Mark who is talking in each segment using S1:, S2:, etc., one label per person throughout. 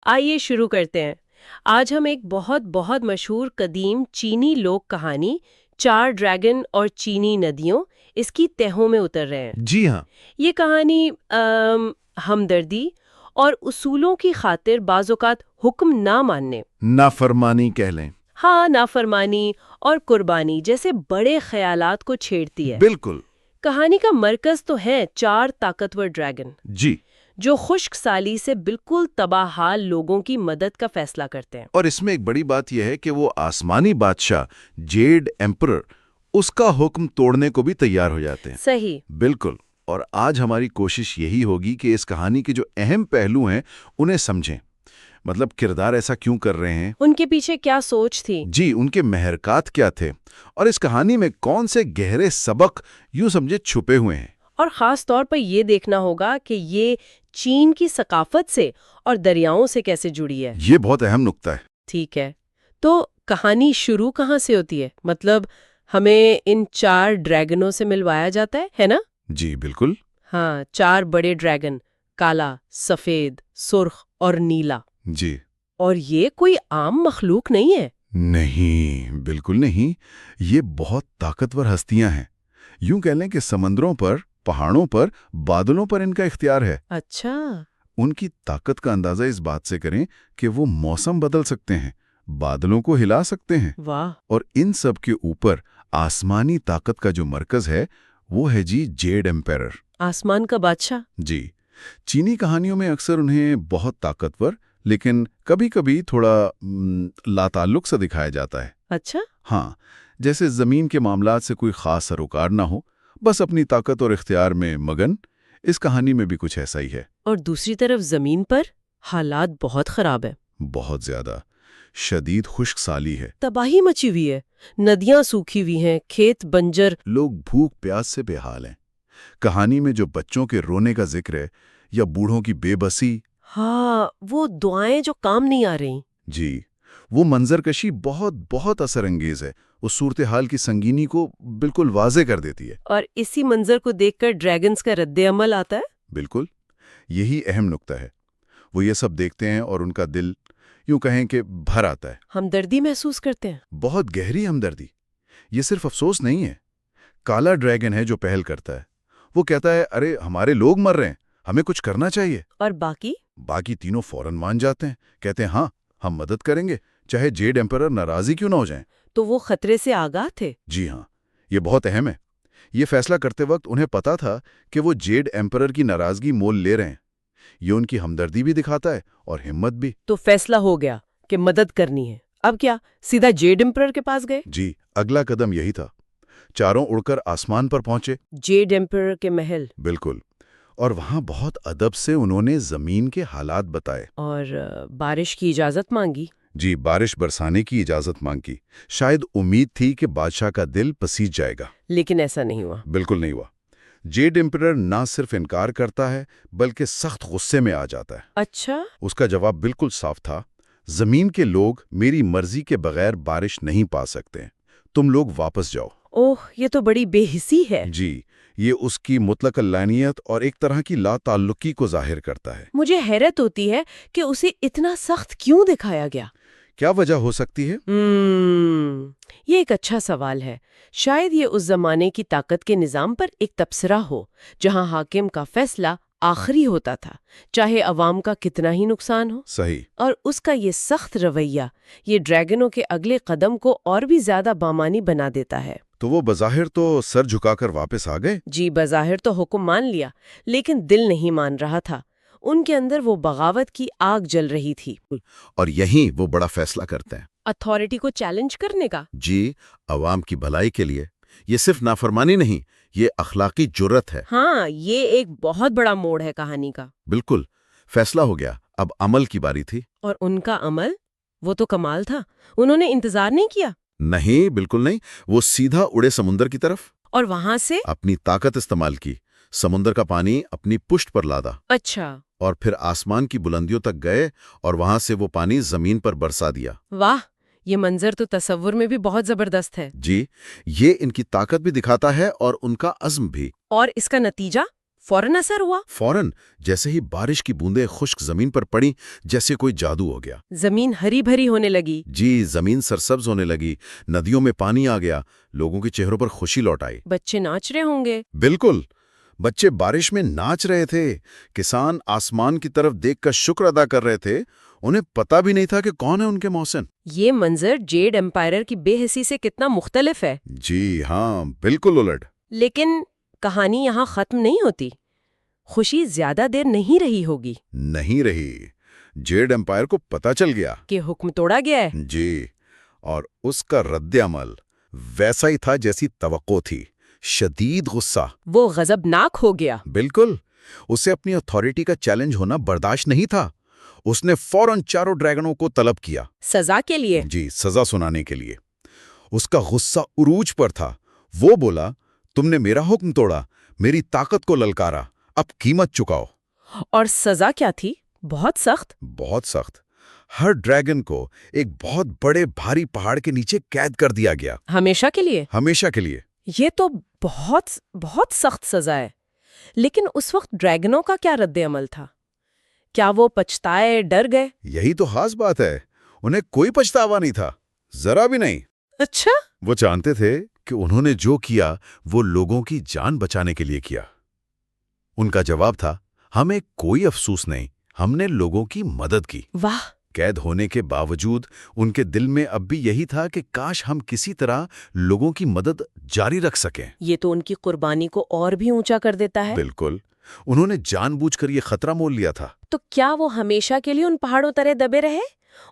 S1: آئیے شروع کرتے ہیں۔ آج ہم ایک بہت بہت مشہور قدیم چینی لوک کہانی چار ڈریگن اور چینی ندیوں اس کی تہوں میں اتر رہے ہیں۔
S2: جی ہاں۔
S1: یہ کہانی ہمدردی اور اصولوں کی خاطر بعض اوقات حکم نہ ماننے،
S2: نافرمانی کہہ لیں۔
S1: ہاں نافرمانی اور قربانی جیسے بڑے خیالات کو چھیڑتی ہے۔
S2: بالکل۔
S1: کہانی کا مرکز تو ہے چار طاقتور ڈریگن
S2: جی۔
S1: جو خشک سالی سے بالکل تباہ حال لوگوں کی مدد کا فیصلہ کرتے ہیں۔
S2: اور اس میں ایک بڑی بات یہ ہے کہ وہ آسمانی بادشاہ جیڈ ایمپرر اس کا حکم توڑنے کو بھی تیار ہو جاتے ہیں۔
S1: صحیح۔
S2: بالکل۔ اور آج ہماری کوشش یہی ہوگی کہ اس کہانی کے جو اہم پہلو ہیں انہیں سمجھیں۔ مطلب کردار ایسا کیوں کر رہے ہیں،
S1: ان کے پیچھے کیا سوچ تھی؟
S2: جی ان کے محرکات کیا تھے، اور اس کہانی میں کون سے گہرے سبق یوں سمجھے چھپے ہوئے ہیں۔
S1: اور خاص طور پر یہ دیکھنا ہوگا کہ یہ چین کی ثقافت سے اور دریاؤں سے کیسے جڑی ہے۔
S2: یہ بہت اہم نکتہ ہے۔
S1: ٹھیک ہے، تو کہانی شروع کہاں سے ہوتی ہے؟ مطلب ہمیں ان چار ڈریگنوں سے ملوایا جاتا ہے نا؟
S2: جی بالکل۔
S1: ہاں، چار بڑے ڈریگن، کالا، سفید، سرخ اور نیلا۔
S2: جی۔
S1: اور یہ کوئی عام مخلوق نہیں ہے۔
S2: نہیں، بالکل نہیں، یہ بہت طاقتور ہستیاں ہیں۔ یوں کہہ لیں کہ سمندروں پر، پہاڑوں پر، بادلوں پر ان کا اختیار ہے۔
S1: اچھا۔
S2: ان کی طاقت کا اندازہ اس بات سے کریں کہ وہ موسم بدل سکتے ہیں، بادلوں کو ہلا سکتے ہیں۔
S1: واہ۔
S2: اور ان سب کے اوپر آسمانی طاقت کا جو مرکز ہے وہ ہے جی جیڈ ایمپیرر۔
S1: آسمان کا بادشاہ۔
S2: جی۔ چینی کہانیوں میں اکثر انہیں بہت طاقتور لیکن کبھی کبھی تھوڑا لاتعلق سا دکھایا جاتا ہے۔
S1: اچھا۔
S2: ہاں، جیسے زمین کے معاملات سے کوئی خاص سروکار نہ ہو، بس اپنی طاقت اور اختیار میں مگن۔ اس کہانی میں بھی کچھ ایسا ہی ہے۔
S1: اور دوسری طرف زمین پر حالات بہت خراب ہے۔
S2: بہت زیادہ شدید خشک سالی ہے۔
S1: تباہی مچی ہوئی ہے، ندیاں سوکھی ہوئی ہیں، کھیت بنجر۔
S2: لوگ بھوک پیاس سے بے حال ہیں۔ کہانی میں جو بچوں کے رونے کا ذکر ہے یا بوڑھوں کی بے بسی،
S1: ہاں، وہ دعائیں جو کام نہیں آ رہی۔
S2: جی وہ منظر کشی بہت بہت اثر انگیز ہے۔ اس صورتحال کی سنگینی کو بالکل واضح کر دیتی ہے۔
S1: اور اسی منظر کو دیکھ کر ڈریگنز کا رد عمل آتا ہے۔
S2: بالکل، یہی اہم نکتہ ہے۔ وہ یہ سب دیکھتے ہیں اور ان کا دل یوں کہیں کہ بھر آتا ہے۔
S1: ہمدردی محسوس کرتے ہیں۔
S2: بہت گہری ہمدردی۔ یہ صرف افسوس نہیں ہے۔ کالا ڈریگن ہے جو پہل کرتا ہے۔ وہ کہتا ہے ارے ہمارے لوگ مر رہے ہیں، ہمیں کچھ کرنا چاہیے۔
S1: اور باقی
S2: تینوں فوراً مان جاتے ہیں، کہتے ہیں ہاں ہم مدد کریں گے، چاہے جیڈ ایمپرر ناراضی کیوں نہ ہو جائیں۔
S1: تو وہ خطرے سے آگاہ تھے۔
S2: جی ہاں، یہ بہت اہم ہے۔ یہ فیصلہ کرتے وقت انہیں پتا تھا کہ وہ جیڈ ایمپرر کی ناراضگی مول لے رہے ہیں۔ یہ ان کی ہمدردی بھی دکھاتا ہے اور ہمت بھی۔
S1: تو فیصلہ ہو گیا کہ مدد کرنی ہے۔ اب کیا سیدھا جیڈ ایمپرر کے پاس گئے؟
S2: جی، اگلا قدم یہی تھا۔ چاروں اڑ کر آسمان پر پہنچے۔
S1: جیڈ ایمپرر کے محل۔
S2: بالکل۔ اور وہاں بہت ادب سے انہوں نے زمین کے حالات بتائے۔
S1: اور بارش کی اجازت مانگی۔
S2: جی، بارش برسانے کی اجازت مانگی۔ شاید امید تھی کہ بادشاہ کا دل پسیج جائے گا،
S1: لیکن ایسا نہیں ہوا۔
S2: بالکل نہیں ہوا۔ جیڈ ایمپرر نہ صرف انکار کرتا ہے بلکہ سخت غصے میں آ جاتا ہے۔
S1: اچھا۔
S2: اس کا جواب بالکل صاف تھا، زمین کے لوگ میری مرضی کے بغیر بارش نہیں پا سکتے، تم لوگ واپس جاؤ۔
S1: اوہ، یہ تو بڑی بے حسی ہے۔
S2: جی، یہ اس کی مطلق علانیت اور ایک طرح کی لا تعلقی کو ظاہر کرتا ہے۔
S1: مجھے حیرت ہوتی ہے کہ اسے اتنا سخت کیوں دکھایا گیا۔
S2: کیا وجہ ہو سکتی ہے؟
S1: یہ ایک اچھا سوال ہے۔ شاید یہ اس زمانے کی طاقت کے نظام پر ایک تبصرہ ہو، جہاں حاکم کا فیصلہ آخری ہوتا تھا، چاہے عوام کا کتنا ہی نقصان ہو۔
S2: صحیح۔
S1: اور اس کا یہ سخت رویہ یہ ڈریگنوں کے اگلے قدم کو اور بھی زیادہ بامانی بنا دیتا ہے۔
S2: تو وہ بظاہر تو سر جھکا کر واپس آ گئے۔
S1: جی، بظاہر تو حکم مان لیا، لیکن دل نہیں مان رہا تھا۔ ان کے اندر وہ بغاوت کی آگ جل رہی تھی۔
S2: اور یہیں وہ بڑا فیصلہ کرتے ہیں۔
S1: اتھارٹی کو چیلنج کرنے کا۔
S2: جی، عوام کی بھلائی کے لیے۔ یہ صرف نافرمانی نہیں، یہ اخلاقی جرت ہے۔
S1: ہاں، یہ ایک بہت بڑا موڑ ہے کہانی کا۔
S2: بالکل، فیصلہ ہو گیا، اب عمل کی باری تھی۔
S1: اور ان کا عمل، وہ تو کمال تھا۔ انہوں نے انتظار نہیں کیا۔
S2: نہیں، بالکل نہیں، وہ سیدھا اڑے سمندر کی طرف۔
S1: اور وہاں سے
S2: اپنی طاقت استعمال کی، سمندر کا پانی اپنی پشت پر لادا،
S1: اچھا،
S2: اور پھر آسمان کی بلندیوں تک گئے اور وہاں سے وہ پانی زمین پر برسا دیا۔
S1: واہ، یہ منظر تو تصور میں بھی بہت زبردست ہے۔
S2: جی، یہ ان کی طاقت بھی دکھاتا ہے اور ان کا عزم بھی۔
S1: اور اس کا نتیجہ؟ فوراً اثر ہوا؟
S2: فوراً جیسے ہی بارش کی بوندیں خشک زمین پر پڑیں جیسے کوئی جادو ہو گیا۔
S1: زمین ہری بھری ہونے لگی۔
S2: جی، زمین سرسبز ہونے لگی، ندیوں میں پانی آ گیا، لوگوں کے چہروں پر خوشی لوٹ آئی۔
S1: بچے ناچ رہے ہوں گے۔
S2: بالکل، بچے بارش میں ناچ رہے تھے، کسان آسمان کی طرف دیکھ کر شکر ادا کر رہے تھے، انہیں پتہ بھی نہیں تھا کہ کون ہے ان کے محسن۔
S1: یہ منظر جیڈ ایمپائر کی بے حسی سے کتنا مختلف ہے۔
S2: جی ہاں، بالکل الٹ۔
S1: لیکن کہانی یہاں ختم نہیں ہوتی۔ خوشی زیادہ دیر نہیں رہی ہوگی
S2: نہیں رہی۔ جیڈ ایمپائر کو پتہ چل گیا
S1: کہ حکم توڑا گیا ہے۔
S2: جی، اور اس کا رد عمل ویسا ہی تھا جیسی توقع تھی، شدید غصہ۔
S1: وہ غضبناک ہو گیا۔
S2: بالکل، اسے اپنی اتھارٹی کا چیلنج ہونا برداشت نہیں تھا۔ اس نے فوراً چاروں ڈریگنوں کو طلب کیا۔
S1: سزا کے لیے؟
S2: جی، سزا سنانے کے لیے۔ اس کا غصہ عروج پر تھا۔ وہ بولا، تم نے میرا حکم توڑا، میری طاقت کو للکارا، اب قیمت چکاؤ۔
S1: اور سزا کیا تھی؟ بہت سخت۔
S2: بہت سخت۔ ہر ڈریگن کو ایک بہت بڑے بھاری پہاڑ کے نیچے قید کر دیا گیا،
S1: ہمیشہ کے لیے؟
S2: ہمیشہ کے لیے۔
S1: یہ تو بہت بہت سخت سزا ہے۔ لیکن اس وقت ڈریگنوں کا کیا رد عمل تھا؟ کیا وہ پچھتائے، ڈر گئے؟
S2: یہی تو خاص بات ہے، انہیں کوئی پچھتاوا نہیں تھا، ذرا بھی نہیں۔
S1: اچھا؟
S2: وہ جانتے تھے کہ انہوں نے جو کیا وہ لوگوں کی جان بچانے کے لیے کیا۔ ان کا جواب تھا، ہمیں کوئی افسوس نہیں، ہم نے لوگوں کی مدد کی۔
S1: واہ!
S2: قید ہونے کے باوجود ان کے دل میں اب بھی یہی تھا کہ کاش ہم کسی طرح لوگوں کی مدد جاری رکھ سکیں۔
S1: یہ تو ان کی قربانی کو اور بھی اونچا کر دیتا ہے۔
S2: بالکل، انہوں نے جان بوجھ کر یہ خطرہ مول لیا تھا۔
S1: تو کیا وہ ہمیشہ کے لیے ان پہاڑوں تلے دبے رہے؟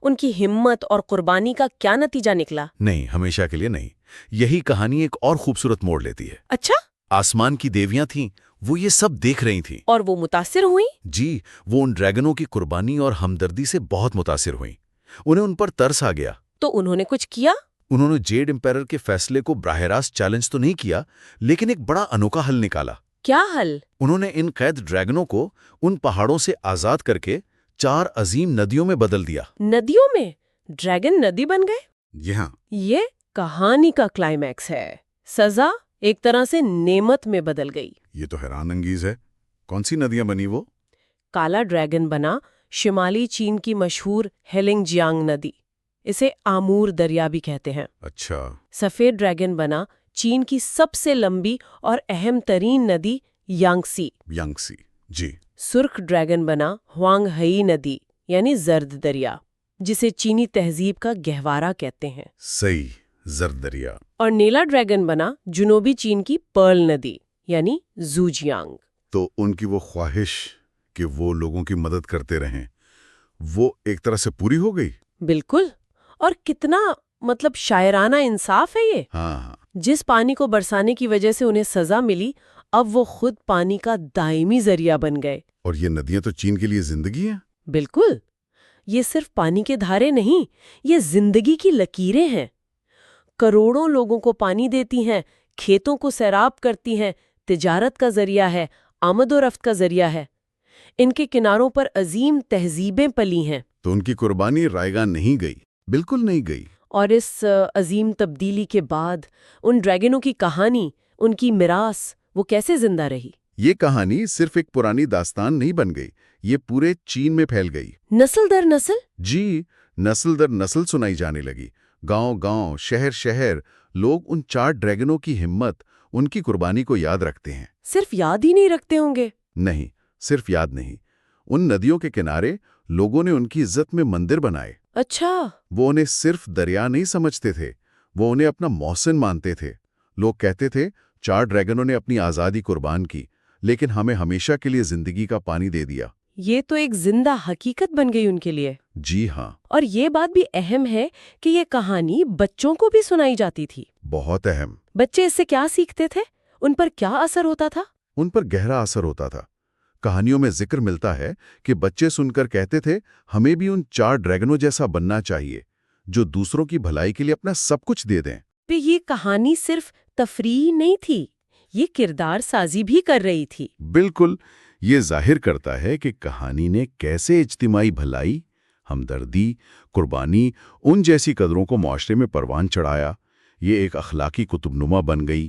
S1: ان کی ہمت اور قربانی کا کیا نتیجہ نکلا؟
S2: نہیں، ہمیشہ کے لیے نہیں۔ یہی کہانی ایک اور خوبصورت موڑ لیتی ہے۔
S1: اچھا؟
S2: آسمان کی دیویاں تھیں، وہ یہ سب دیکھ رہی تھیں۔
S1: اور وہ متاثر ہوئی؟
S2: جی، وہ ان ڈریگنوں کی قربانی اور ہمدردی سے بہت متاثر ہوئیں۔ انہیں ان پر ترس آ گیا۔
S1: تو انہوں نے کچھ کیا؟
S2: انہوں نے جیڈ امپیرر کے فیصلے کو براہ راست چیلنج تو نہیں کیا، لیکن ایک بڑا انوکھا حل نکالا۔
S1: کیا حل؟
S2: انہوں نے ان قید ڈریگنوں کو ان پہاڑوں سے آزاد کر کے 4 عظیم ندیوں میں بدل دیا۔
S1: ندیوں میں؟ ڈریگن ندی بن گئے؟
S2: جی ہاں۔
S1: یہ کہانی کا کلائمیکس ہے۔ سزا ایک طرح سے نعمت میں بدل گئی۔
S2: یہ تو حیران انگیز ہے۔ کون سی ندیاں بنی وہ؟
S1: کالا ڈریگن بنا شمالی چین کی مشہور ہیلنگ جیانگ ندی، اسے آمور دریا بھی کہتے ہیں۔
S2: اچھا۔
S1: سفید ڈریگن بنا چین کی سب سے لمبی اور اہم ترین ندی یانگسی۔
S2: یانگسی، جی۔
S1: سرخ ڈریگن بنا ہوانگ ہئی ندی یعنی زرد دریا، جسے چینی تہذیب کا گہوارہ کہتے ہیں۔
S2: صحیح، زرد دریا۔
S1: اور نیلا ڈریگن بنا جنوبی چین کی پرل ندی یعنی زوجیانگ۔
S2: تو ان کی وہ خواہش کہ وہ لوگوں کی مدد کرتے رہیں، وہ ایک طرح سے پوری ہو گئی۔
S1: بالکل، اور کتنا شاعرانہ انصاف ہے یہ۔
S2: ہاں۔
S1: جس پانی کو برسانے کی وجہ سے انہیں سزا ملی، اب وہ خود پانی کا دائمی ذریعہ بن گئے۔
S2: اور یہ ندیاں تو چین کے لیے زندگی ہیں۔
S1: بالکل، یہ صرف پانی کے دھارے نہیں، یہ زندگی کی لکیریں ہیں۔ کروڑوں لوگوں کو پانی دیتی ہیں، کھیتوں کو سیراب کرتی ہیں، تجارت کا ذریعہ ہے، آمد و رفت کا ذریعہ ہے۔ ان کے کناروں پر عظیم تہذیبیں پلی ہیں۔
S2: تو ان کی قربانی رائیگاں نہیں گئی، بالکل نہیں گئی۔
S1: اور اس عظیم تبدیلی کے بعد ان ڈریگنوں کی کہانی، ان کی میراث، وہ کیسے زندہ رہی؟
S2: یہ کہانی صرف ایک پرانی داستان نہیں بن گئی، یہ پورے چین میں پھیل گئی۔
S1: نسل در نسل؟
S2: جی، نسل در نسل سنائی جانے لگی۔ گاؤں گاؤں، شہر شہر، لوگ ان 4 ڈریگنوں کی ہمت، ان کی قربانی کو یاد رکھتے ہیں۔
S1: صرف یاد ہی نہیں رکھتے ہوں گے؟
S2: نہیں، صرف یاد نہیں۔ ان ندیوں کے کنارے لوگوں نے ان کی عزت میں مندر بنائے۔
S1: اچھا۔
S2: وہ انہیں صرف دریا نہیں سمجھتے تھے، وہ انہیں اپنا محسن مانتے تھے۔ لوگ کہتے تھے 4 ڈریگنوں نے اپنی آزادی قربان کی، لیکن ہمیں ہمیشہ کے لیے زندگی کا پانی دے دیا۔
S1: یہ تو ایک زندہ حقیقت بن گئی ان کے لیے۔
S2: جی ہاں۔
S1: اور یہ بات بھی اہم ہے کہ یہ کہانی بچوں کو بھی سنائی جاتی تھی۔
S2: بہت اہم۔
S1: بچے اس سے کیا سیکھتے تھے؟ ان پر کیا اثر ہوتا تھا؟
S2: ان پر گہرا اثر ہوتا تھا۔ کہانیوں میں ذکر ملتا ہے کہ بچے سن کر کہتے تھے، ہمیں بھی ان 4 ڈریگنوں جیسا بننا چاہیے، جو دوسروں کی بھلائی کے لیے اپنا سب کچھ دے دیں۔
S1: یہ کہانی صرف تفریح نہیں تھی، یہ کردار سازی بھی کر رہی تھی۔
S2: بالکل، یہ ظاہر کرتا ہے کہ کہانی نے کیسے اجتماعی بھلائی، ہمدردی، قربانی، ان جیسی قدروں کو معاشرے میں پروان چڑھایا۔ یہ ایک اخلاقی کتب نما بن گئی۔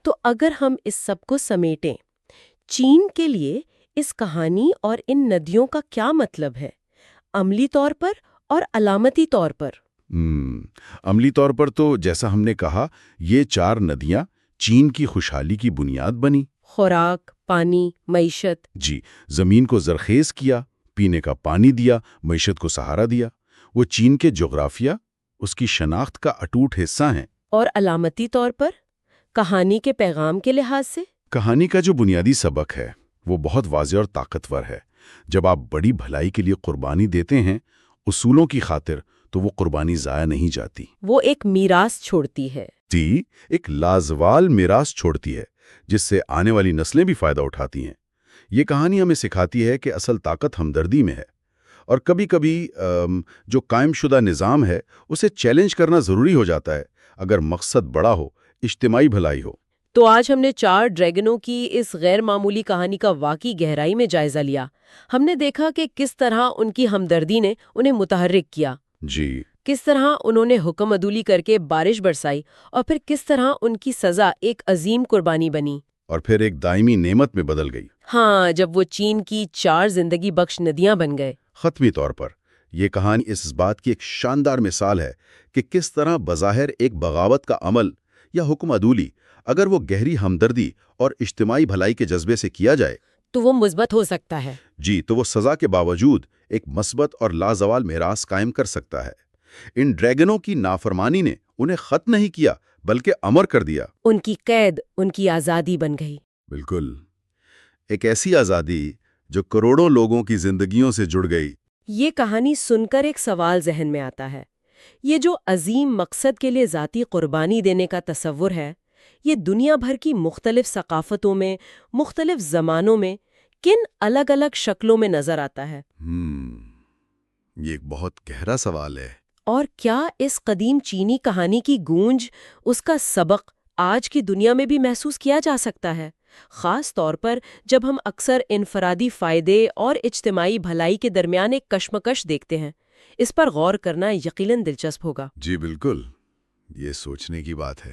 S1: تو اگر ہم اس سب کو سمیٹیں، چین کے لیے اس کہانی اور ان ندیوں کا کیا مطلب ہے، عملی طور پر اور علامتی طور پر؟
S2: عملی طور پر تو جیسا ہم نے کہا، یہ 4 ندیاں چین کی خوشحالی کی بنیاد بنی۔
S1: خوراک، پانی، معیشت۔
S2: جی، زمین کو زرخیز کیا، پینے کا پانی دیا، معیشت کو سہارا دیا۔ وہ چین کے جغرافیہ، اس کی شناخت کا اٹوٹ حصہ ہیں۔
S1: اور علامتی طور پر کہانی کے پیغام کے لحاظ سے؟
S2: کہانی کا جو بنیادی سبق ہے وہ بہت واضح اور طاقتور ہے۔ جب آپ بڑی بھلائی کے لیے قربانی دیتے ہیں، اصولوں کی خاطر، تو وہ قربانی ضائع نہیں جاتی۔
S1: وہ ایک میراث چھوڑتی ہے۔
S2: جی، ایک لازوال میراث چھوڑتی ہے جس سے آنے والی نسلیں بھی فائدہ اٹھاتی ہیں۔ یہ کہانی ہمیں سکھاتی ہے کہ اصل طاقت ہمدردی میں ہے، اور کبھی کبھی جو قائم شدہ نظام ہے اسے چیلنج کرنا ضروری ہو جاتا ہے، اگر مقصد بڑا ہو، اجتماعی بھلائی ہو۔
S1: تو آج ہم نے 4 ڈریگنوں کی اس غیر معمولی کہانی کا واقعی گہرائی میں جائزہ لیا۔ ہم نے دیکھا کہ کس طرح ان کی ہمدردی نے انہیں متحرک کیا،
S2: جی،
S1: کس طرح انہوں نے حکم عدولی کر کے بارش برسائی، اور پھر کس طرح ان کی سزا ایک عظیم قربانی بنی،
S2: اور پھر ایک دائمی نعمت میں بدل گئی۔
S1: ہاں، جب وہ چین کی 4 زندگی بخش ندیاں بن گئے۔
S2: ختمی طور پر یہ کہانی اس بات کی ایک شاندار مثال ہے کہ کس طرح بظاہر ایک بغاوت کا عمل یا حکم عدولی، اگر وہ گہری ہمدردی اور اجتماعی بھلائی کے جذبے سے کیا جائے
S1: تو وہ مثبت ہو سکتا ہے۔
S2: جی، تو وہ سزا کے باوجود ایک مثبت اور لازوال میراث قائم کر سکتا ہے۔ ان ڈریگنوں کی نافرمانی نے انہیں ختم نہیں کیا بلکہ امر کر دیا۔
S1: ان کی قید ان کی آزادی بن گئی۔
S2: بالکل، ایک ایسی آزادی جو کروڑوں لوگوں کی زندگیوں سے جڑ گئی۔
S1: یہ کہانی سن کر ایک سوال ذہن میں آتا ہے، یہ جو عظیم مقصد کے لیے ذاتی قربانی دینے کا تصور ہے، یہ دنیا بھر کی مختلف ثقافتوں میں، مختلف زمانوں میں کن الگ الگ شکلوں میں نظر آتا ہے؟
S2: یہ ایک بہت گہرا سوال ہے۔
S1: اور کیا اس قدیم چینی کہانی کی گونج، اس کا سبق آج کی دنیا میں بھی محسوس کیا جا سکتا ہے؟ خاص طور پر جب ہم اکثر انفرادی فائدے اور اجتماعی بھلائی کے درمیان ایک کشمکش دیکھتے ہیں۔ اس پر غور کرنا یقیناً دلچسپ ہوگا۔
S2: جی بالکل، یہ سوچنے کی بات ہے۔